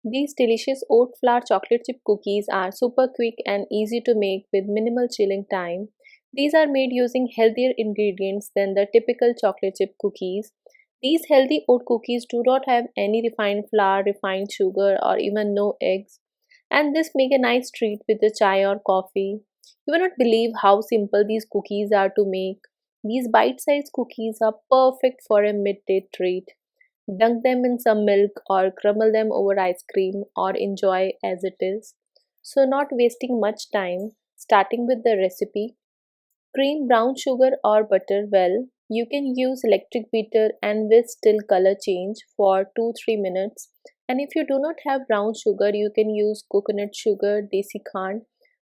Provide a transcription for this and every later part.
These delicious oat flour chocolate chip cookies are super quick and easy to make with minimal chilling time. These are made using healthier ingredients than the typical chocolate chip cookies. These healthy oat cookies do not have any refined flour, refined sugar, or even no eggs. And this make a nice treat with the chai or coffee. You will not believe how simple these cookies are to make. These bite-sized cookies are perfect for a midday treat. Dunk them in some milk or crumble them over ice cream or enjoy as it is. So, not wasting much time, starting with the recipe. Cream brown sugar or butter well. You can use electric beater and whisk till color change for 2-3 minutes. And if you do not have brown sugar, you can use coconut sugar, desi khand,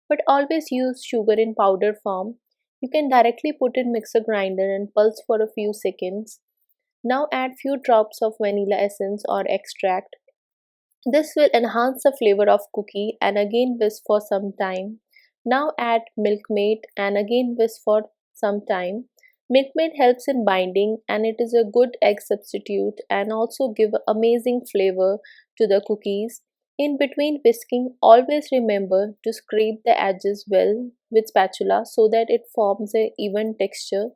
but always use sugar in powder form. You can directly put in mixer grinder and pulse for a few seconds. Now add few drops of vanilla essence or extract. This will enhance the flavor of cookie and again whisk for some time. Now add milkmaid and again whisk for some time. Milkmaid helps in binding and it is a good egg substitute and also give amazing flavor to the cookies. In between whisking, always remember to scrape the edges well with spatula so that it forms a even texture.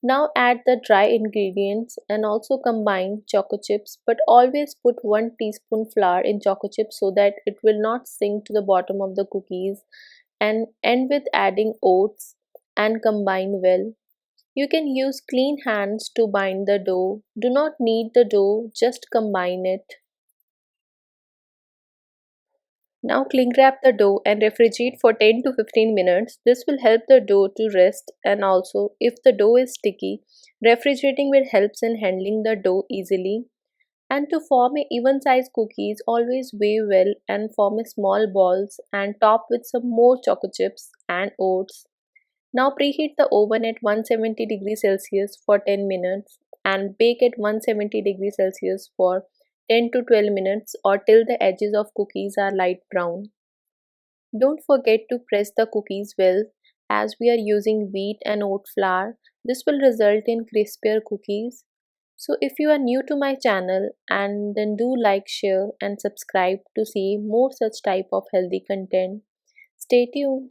Now add the dry ingredients and also combine choco chips, but always put 1 teaspoon flour in choco chips so that it will not sink to the bottom of the cookies, and end with adding oats and combine well. You can use clean hands to bind the dough. Do not knead the dough, just combine it. Now cling wrap the dough and refrigerate for 10 to 15 minutes. This will help the dough to rest, and also if the dough is sticky, refrigerating will help in handling the dough easily. And to form a even size cookies, always weigh well and form a small balls and top with some more choco chips and oats. Now preheat the oven at 170 degrees Celsius for 10 minutes and bake at 170 degrees Celsius for 10 to 12 minutes or till the edges of cookies are light brown. Don't forget to press the cookies well as we are using wheat and oat flour. This will result in crispier cookies. So if you are new to my channel, and then do like, share and subscribe to see more such type of healthy content. Stay tuned.